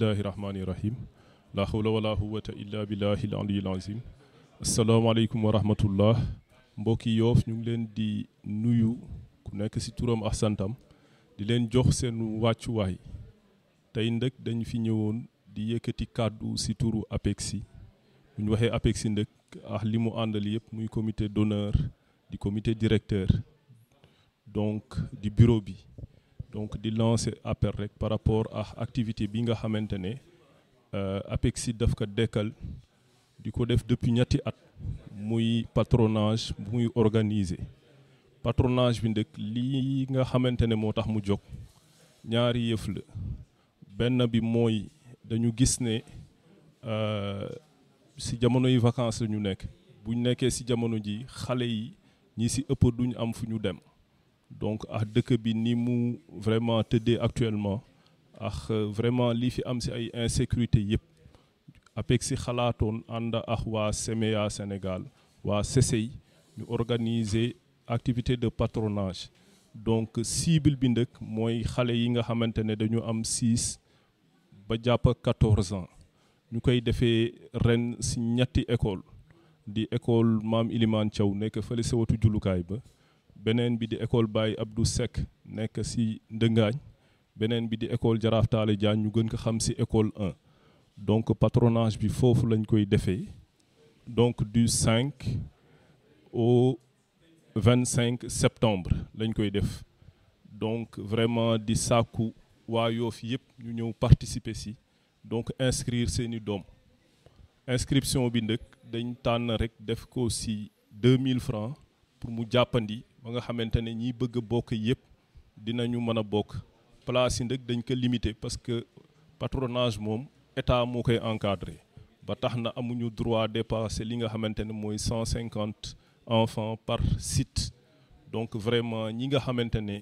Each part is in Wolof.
bismillahi rahmani rahim la hawla wala quwwata illa billahi al aliyyil azim asalaamaaleykum wa rahmatullah mbokki Yoff ñu ngi leen di nuyu ku nekk ci turam ak santam di leen jox seen wàccuwaay tey ndëkk dañ fi ñëwoon di yëkkati kàddu ci turu APEXI bu ñu waxee APEXI ndëkk ak li mu àndal yëpp muy comité d'honneur di comité directeur donc di bureau bi donc di lancer appel rek par rapport ak activité bi nga xamante ne APEXI daf ko dekkal di ko def depuis ñetti at muy patronage bu muy organiser patronage bi ndëkk lii nga xamante ne moo tax mu jóg ñaari yëf la benn bi mooy dañu gis ne ci jamono yi vacances la ñu nekk buñ nekkee ci jamono ji xale yi ñi ci ëpp duñ am fu ñu dem donc ak dëkk bi ni mu vraiment tëddee actuellement ak vraiment lii fi am ci ay insécurité yëpp APEXI xalaatoon ànd ak waa CEMEA Sénégal waa CCI ñu organiser activité de patronage donc cible bi ndëkk mooy xale yi nga xamante ne dañu am 6 ba jàpp 14 ans ñu koy defee ren ci ñetti école di école Maam Ilimaan Thiaw nekk fële sa wetu jullukaay ba beneen bi di école Baye Abdou Seck nekk ci Ndëngaañ beneen bi di école Jaraaf Taale Diagne ñu gën ko xam ci école 1 donc patronage bi foofu lañ koy defee donc du 5 au 25 septembre lañ koy def donc vraiment di sàkku waa Yoff yëpp ñu ñëw participer ci donc inscrire seeni doom inscription bi ndëkk dañ tànn rek def ko ci 2000 francs pour mu jàppandi ba nga xamante ne ñi bëgg a bokk yëpp dinañu mën a bokk place yi ndëkk dañ ko limité parce que patronage moom état moo koy encadré ba tax na amuñu droit dépasser li nga xamante ne mooy 150 enfants par site donc vraiment ñi nga xamante ne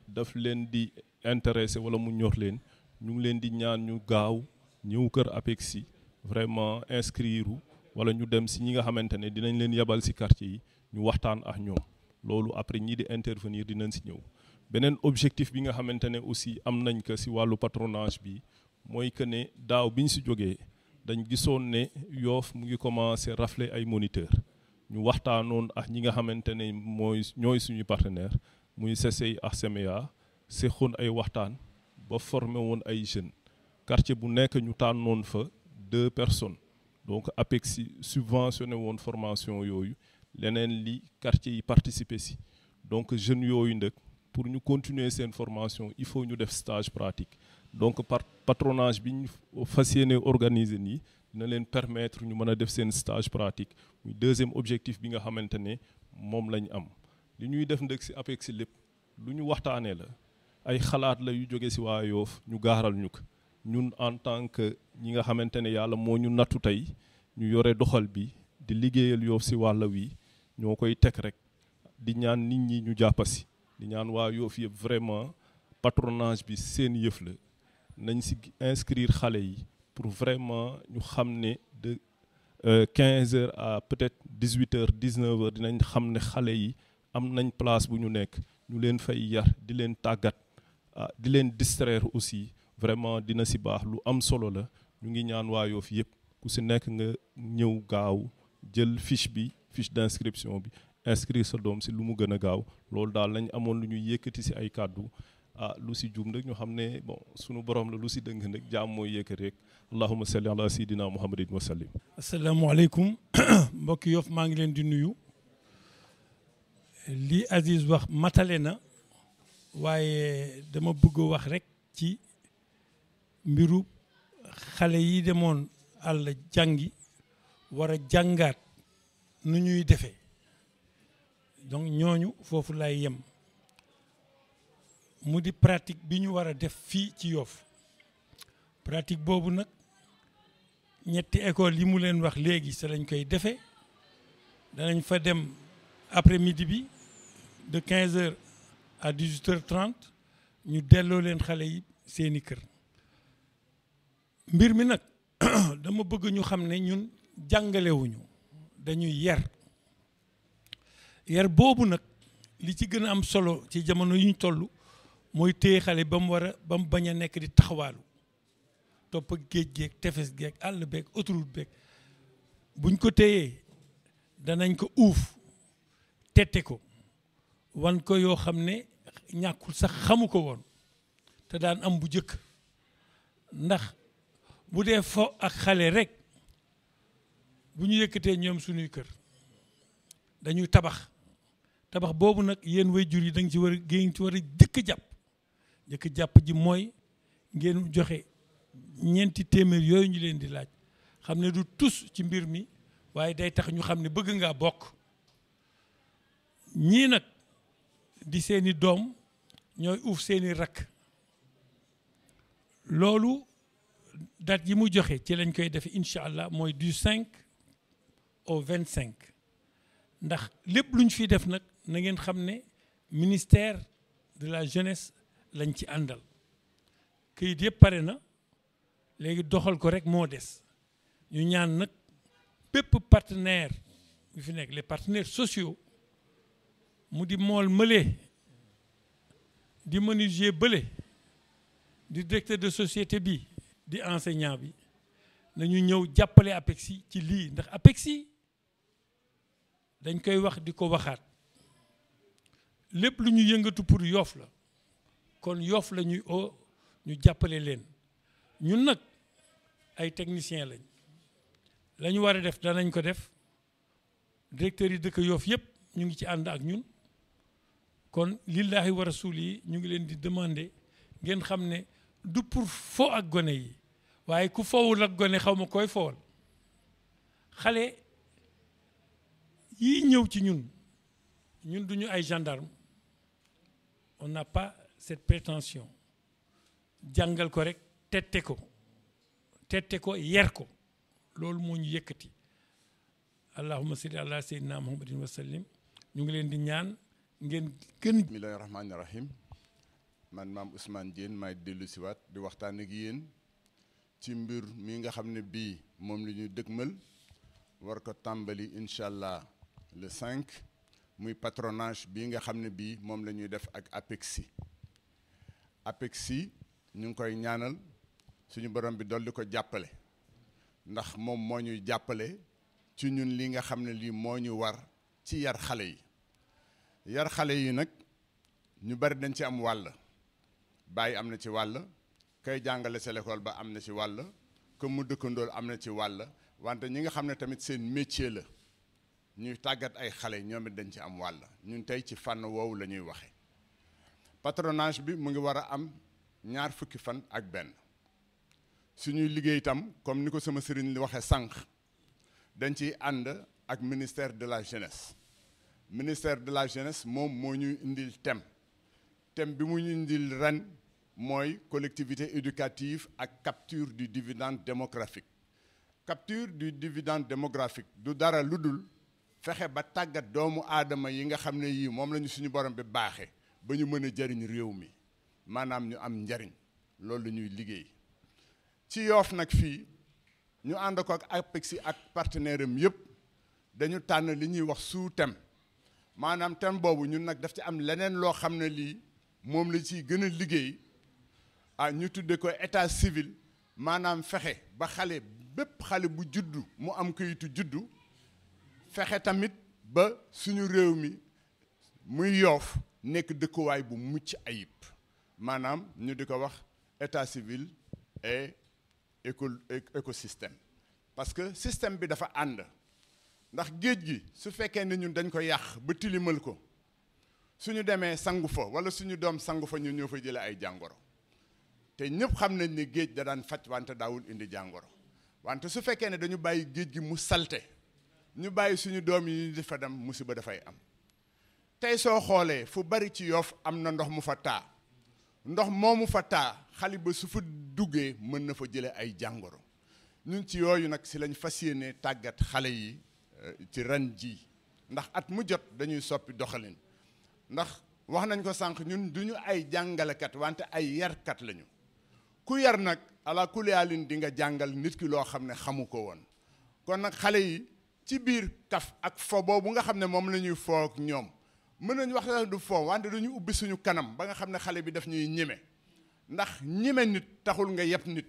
daf leen di intéressé wala mu ñor leen ñu ngi leen di ñaan ñu gaaw ñëw kër APEXI vraiment inscrire wala ñu dem ci ñi nga xamante ne dinañ leen yebal ci quartier yi ñu waxtaan ak ñoom loolu après ñii di intervenir dinañ ci ñëw beneen objectif bi nga xamante ne aussi am nañ ko ci wàllu patronage bi mooy que ne daaw bi ñu ci jógee dañ gisoon ne Yoff mu ngi commencé rafler ay moniteurs ñu waxtaanoon ak ñi nga xamante ne ñooy suñu partenaire muy CCI ak CEMEA seqoon ay waxtaan ba formé woon ay jeunes quartier bu nekk ñu tànnoon fa 2 personnes donc APEXI subventionné woon formation yooyu leneen li quartier yi participer ci donc jeunes yooyu ndëkk pour ñu continuer seen formation il faut ñu def stage pratique donc par patronage bi ñu fas yéene organiser nii dina leen permettre ñu mën a def seen stage pratique muy deuxième objectif bi nga xamante ne moom lañ am li ñuy def ndëkk ci APEXI lépp lu ñu waxtaanee la ay xalaat la yu jóge ci waa Yoff ñu gaaral ñu ko ñun en tant que ñi nga xamante ne yàlla moo ñu nattu tey ñu yore doxal bi di liggéeyal Yoff ci wàll wi ñoo koy teg rek di ñaan nit ñi ñu jàppasi di ñaan waa Yoff yëpp vraiment patronage bi seen yëf la nañ ci inscrire xale yi pour vraiment ñu xam ne de 15 heures à peut-être 18 heures 19 heures dinañ xam ne xale yi am nañ place bu ñu nekk ñu leen fay yar di leen tàggat di leen distraire aussi vraiment dina ci baax lu am solo la ñu ngi ñaan waa Yoff yëpp ku ci nekk nga ñëw gaaw jël fiche d'inscription bi inscrire sa doom ci lu mu gën a gaaw loolu daal lañ amoon lu ñuy yëkkati ci ay kàddu lu ci juum nag ñu xam ne bon sunu borom la lu ci dëng nag jaam mooy yëkkati rek allahumma salli ala sayyidina muhammadin wa sallim. asalaamaaleykum mbokki Yoff maa ngi leen di nuyu li Aziz wax matale na waaye dama bëgg wax rek ci mbiru xale yi demoon àll jàngi war a jàngaat nu ñuy defee donc ñooñu foofu lay yem mu di pratique bi ñu war a def fii ci Yoff pratique boobu nag ñetti école yi mu leen wax léegi sa lañ koy defee danañ fa dem après midi bi de 15 heures à 18 heures 30 ñu delloo leen xale yi seeni kër mbir mi nag dama bëgg ñu xam ne ñun jàngalewuñu dañuy yar boobu nag li ci gën a am solo ci jamono yi ñu toll mooy téye xale ba mu bañ a nekk di taxawaalu topp ak géej geeg tefes geeg àll beeg autoroute beeg buñ ko téyee danañ ko uuf tette ko wan ko yoo xam ne ñàkkul sax xamu ko woon te daan am bu jëkk ndax bu dee fo ak xale rek bu ñu yëkkatee ñoom suñuy kër dañuy tabax boobu nag yéen waajur yi da nga ci war a ngeen ci war a jëkk jàpp ji mooy ngeen joxe ñeenti téeméer yooyu ñu leen di laaj xam ne du tus ci mbir mi waaye day tax ñu xam ne bëgg ngaa bokk ñii nag di seeni doom ñooy uuf seeni rakk loolu date yi mu joxe ci lañ koy defe incha allah mooy du 5 au 25 ndax lépp lu ñu fiy def nag na ngeen xam ne ministère de la jeunesse lañ ci àndal këyit yëpp pare na léegi doxal ko rek moo des ñu ñaan nag bépp partenaire yu fi nekk les partenaires sociaux mu di mool mële di menuisier bële di directeur de société bi di enseignant bi nañu ñëw jàppale APEXI ci lii ndax APEXI dañ koy wax di ko waxaat lépp lu ñu yëngatu pour Yoff la kon Yoff la ñuy oo ñu jàppale leen ñun nag ay techniciens lañ la ñu war a def danañ ko def directeurs yi dëkk Yoff yëpp ñu ngi ci ànd ak ñun kon lillahi wa rasul yi ñu ngi leen di demander ngeen xam ne du pour fo ak gone yi waaye ku fowul ak gone xaw ma koy fowal xale yii ñëw ci ñun duñu ay gendarme on n'a pas cette prétention jàngal ko rek tette ko yer ko loolu moo ñu yëkkati allahumma salli ala sayyidina muhammadin wa sallim ñu ngi leen di ñaan ngeen gën. bismillahi rahmaani rahim man maam Ousmane Diène maay dellu siwaat di waxtaan ak yéen ci mbir mi nga xam ne bii moom la ñuy dëgmal war ko tàmbali incha allah le 5 muy patronage bii nga xam ne bii moom la ñuy def ak APEXI ñu ngi koy ñaanal suñu borom bi dolli ko jàppale ndax moom moo ñuy jàppale ci ñun li nga xam ne lii moo ñu war ci yar xale yi nag ñu bari dañ ci am wàll bàyyi am na ci wàll kay jàngale sa l'école ba am na ci wàll que mu dëkkandool am na ci wàll wante ñi nga xam ne tamit seen métier la ñuy tàggat ay xale ñoom it dañ ci am wàll ñun tey ci fànn woowu la ñuy waxe patronage bi mu ngi war a am 20 fan ak benn suñuy liggéey itam comme ni ko sama sëriñ li waxee sànq dañ ciy ànd ak ministère de la jeunesse moom moo ñuy indil thème bi mu ñu indil ren mooy collectivité éducative ak capture du dividende démographique du dara lu dul fexe ba tàggat doomu aadama yi nga xam ne yii moom la ñu suñu borom bi baaxee ba ñu mën a jariñ réew mi maanaam ñu am njariñ loolu la ñuy liggéey ci Yoff nag fii ñu ànd ko ak APEXI ak partenaire am yëpp dañu tànn li ñuy wax sous-thème maanaam thème boobu ñun nag daf ci am leneen loo xam ne lii moom la ciy gën a liggéey ñu tudde ko état civil maanaam fexe ba bépp xale bu juddu mu am kayitu juddu fexe tamit ba suñu réew mi muy Yoff nekk dëkkuwaay bu mucc ayib maanaam ñu di ko wax état civil et écosystème parce que système bi dafa ànd ndax géej gi su fekkee ne ñun dañ ko yàq ba tilimal ko suñu demee sangu fa wala suñu doom sangu fa ñun ñoo fa jëlee ay jàngoro te ñëpp xam nañ ni géej da daan faj wante daawul indi jàngoro wante su fekkee ne dañu bàyyi géej gi mu salte ñu bàyyi suñu doom yi ñu di fa dem musiba dafay am tey soo xoolee fu bari ci Yoff am na ndox mu fa taa ndox moomu fa taa xale ba su fa duggee mën na fa jëlee ay jàngoro ñun ci yooyu nag si lañ fas yéene tàggat xale yi ci ren ji ndax at mu jot dañuy soppi doxalin ndax wax nañ ko sànq ñun duñu ay jàngalekat wante ay yarkat lañu ku yar nag ala kuliyaalin di nga jàngal nit ki loo xam ne xamu ko woon kon nag xale yi ci biir kaf ak fo boobu nga xam ne moom la ñuy foo ak ñoom mën nañu wax la du fo wante duñu ubbi suñu kanam ba nga xam ne xale bi daf ñuy ñeme ndax ñeme nit taxul nga yeb nit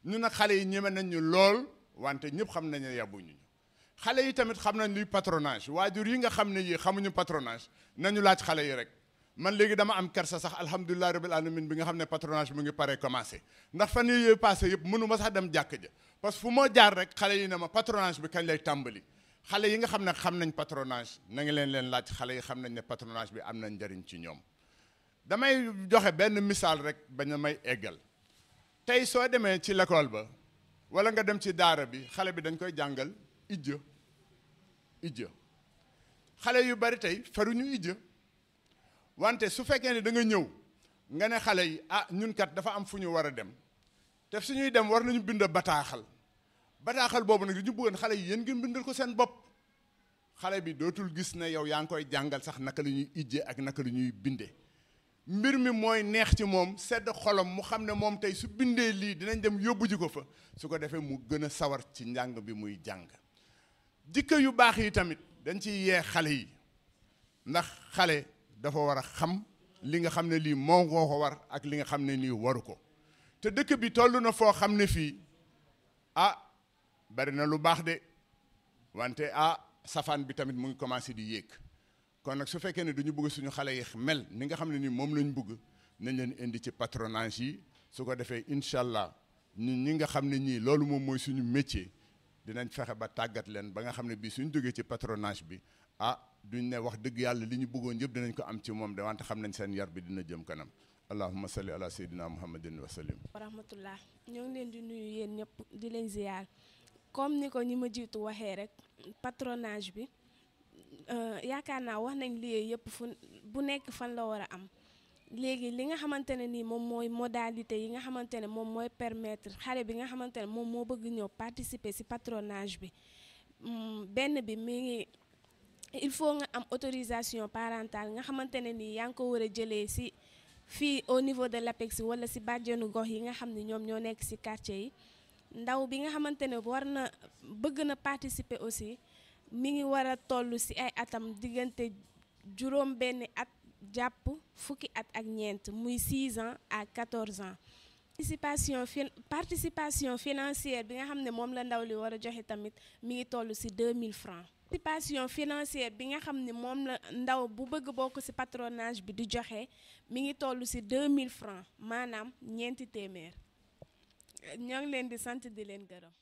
ñu nag xale yi ñeme nañ ñu lool wante ñëpp xam nañ ne yabuñu ñu xale yi tamit xam nañ luy patronage waajur yi nga xam ne yii xamuñu patronage nañu laaj xale yi rek man léegi dama am kersa sax alhamdulilah rabbil alamin bi nga xam ne patronage mu ngi pare commencé ndax fan yii passé yëpp mënu ma sax dem jàkk ja parce que fu moo jaar rek xale yi ne ma patronage bi kañ lay tàmbali xale yi nga xam ne xam nañ patronage na ngi leen laaj xale yi xam nañ ne patronage bi am na njariñ ci ñoom damay joxe benn misaal rek bañ a may eggal tey soo demee ci l'école ba wala nga dem ci daara bi xale bi dañ koy jàngal ijja xale yu bari tey faruñu ijja wante su fekkee ne da nga ñëw nga ne xale yi ah ñun kat dafa am fu ñu war a dem te suñuy dem war nañu bind bataaxal boobu nag ñu bëggoon xale yi yéen ngeen bindal ko seen bopp xale bi dootul gis ne yow yaa ngi koy jàngal sax naka la ñuy ijje ak naka la ñuy binde mbir mi mooy neex ci moom sedd xolam mu xam ne moom tey su bindee lii dinañ dem yóbbu ji ko fa su ko defee mu gën a sawar ci njàng bi muy jàng jikko yu baax yi tamit dañ ciy yee xale yi ndax xale dafa war a xam li nga xam ne lii moo ko war ak li nga xam ne nii waru ko te dëkk bi toll na foo xam ne fii bari na lu baax de wante safaan bi tamit mu ngi commencé di yéeg kon nag su fekkee ne duñu bëgg suñu xale yi mel ni nga xam ne nii moom lañ bëgg nañ leen indi ci patronage yi su ko defee incha allah ñi nga xam ne ñii loolu moom mooy suñu métier dinañ fexe ba tàggat leen ba nga xam ne bii suñ jógee ci patronage bi duñ ne wax dëgg yàlla li ñu bëggoon yëpp dinañ ko am ci moom de wante xam nañ seen yar bi dina jëm kanam allahumma salli ala sayyidina muhammadin wa sallim wa rahmatullah ñoo ngi leen di nuyu yéen ñëpp di leen ziyaar comme ni ko ñi ma jiitu waxee rek patronage bi yaakaar naa wax nañ lii yëpp bu nekk fan la war a am léegi li nga xamante ne nii moom mooy modalité yi nga xamante ne moom mooy permettre xale bi nga xamante ne moom moo bëgg ñëw participer ci patronage bi benn bi mi ngi il faut nga am autorisation parentale nga xamante ne nii yaa ngi ko war a jëlee ci fii au niveau de l'APEX wala ci bàjjenu gox yi nga xam ne ñoom ñoo nekk ci quartier yi ndaw bi nga xamante ne war na bëgg na participer aussi mi ngi war a toll ci ay atam diggante juróom benn at jàpp fukki at ak ñeent muy 6 ans à 14 ans participation financière bi nga xam ne moom la ndaw li war a joxe tamit mi ngi toll ci 2000 francs participation financière bi nga xam ne moom la ndaw bu bëgg bokk ci patronage bi di joxe mi ngi toll ci 2000 francs maanaam ñeenti téeméer ñoo ngi leen di sant di leen gërëm